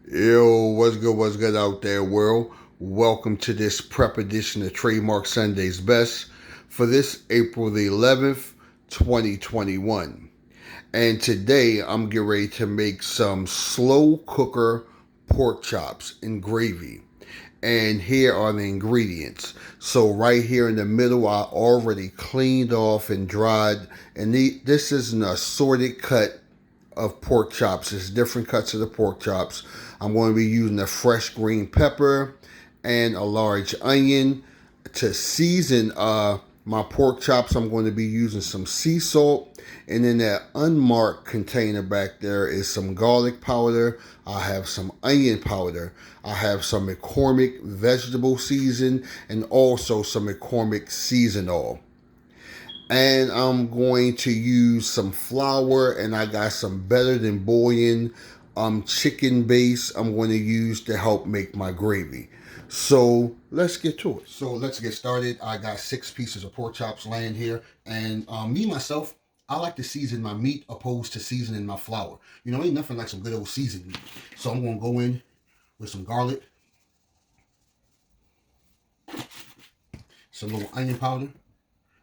Yo, what's good out there, world? Welcome to this prep edition of Trademark Sunday's Best for this April the 11th, 2021. And today I'm getting ready to make some slow cooker pork chops and gravy. And here are the ingredients. So right here in the middle, I already cleaned off and dried. And this is an assorted cut of pork chops. It's different cuts of the pork chops. I'm going to be using a fresh green pepper and a large onion to season my pork chops. I'm going to be using some sea salt, and in that unmarked container back there is some garlic powder. I have some onion powder. I have some McCormick vegetable season and also some McCormick seasonal. And I'm going to use some flour, and I got some Better Than Bouillon chicken base I'm going to use to help make my gravy. So let's get to it. So let's get started. I got 6 pieces of pork chops laying here, and me myself, I like to season my meat opposed to seasoning my flour. You know, ain't nothing like some good old seasoned meat. So I'm going to go in with some garlic, some little onion powder,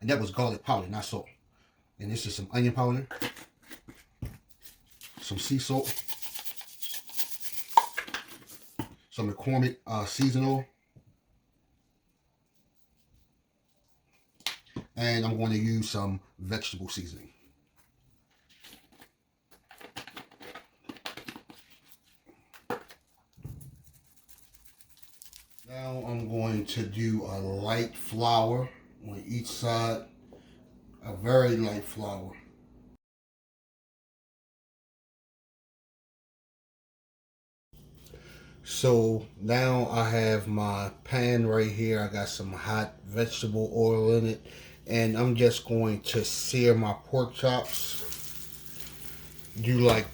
and that was garlic powder, not salt. And this is some onion powder, some sea salt, some McCormick seasonal, and I'm going to use some vegetable seasoning. Now I'm going to do a light flour on each side, a very light flour. So now I have my pan right here. I got some hot vegetable oil in it, and I'm just going to sear my pork chops. Do like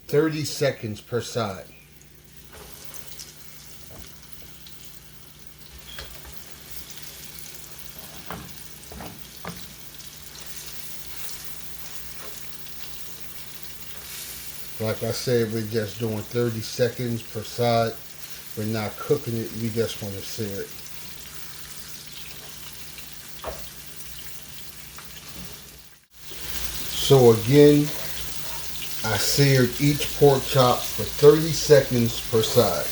30 seconds per side. Like I said, we're just doing 30 seconds per side. We're not cooking it, we just want to sear it. So again, I seared each pork chop for 30 seconds per side.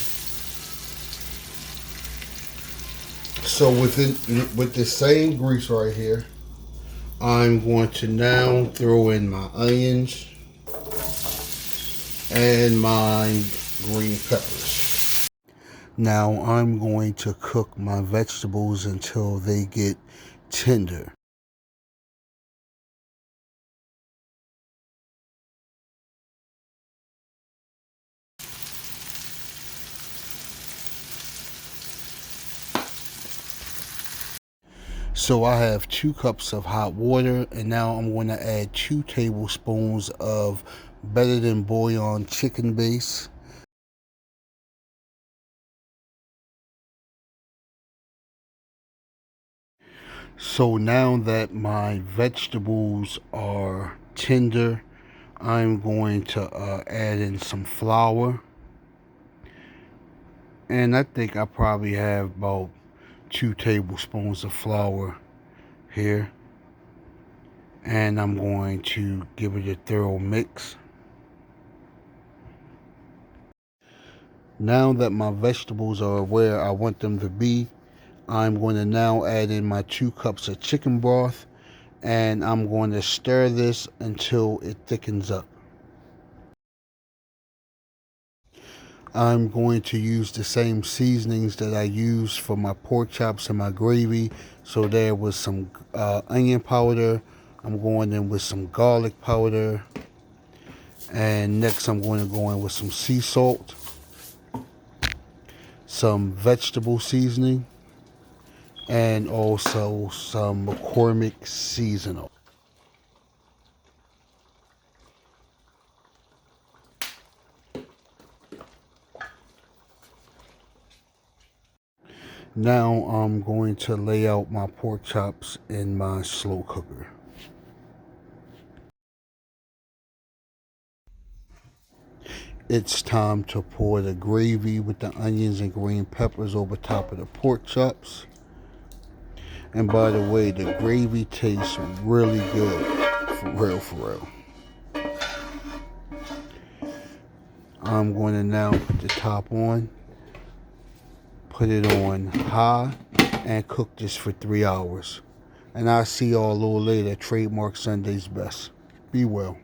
So with the same grease right here, I'm going to now throw in my onions and my green peppers. Now I'm going to cook my vegetables until they get tender. So I have 2 cups of hot water, and now I'm going to add 2 tablespoons of Better Than Bouillon chicken base. So now that my vegetables are tender, I'm going to add in some flour. And I think I probably have about 2 tablespoons of flour here. And I'm going to give it a thorough mix. Now that my vegetables are where I want them to be, I'm going to now add in my 2 cups of chicken broth, and I'm going to stir this until it thickens up. I'm going to use the same seasonings that I used for my pork chops and my gravy. So there was some onion powder. I'm going in with some garlic powder. And next I'm going to go in with some sea salt, some vegetable seasoning, and also some McCormick seasonal. Now I'm going to lay out my pork chops in my slow cooker. It's time to pour the gravy with the onions and green peppers over top of the pork chops. And by the way, the gravy tastes really good. For real, for real. I'm going to now put the top on, put it on high, and cook this for 3 hours. And I'll see y'all a little later at Trademark Sunday's Best. Be well.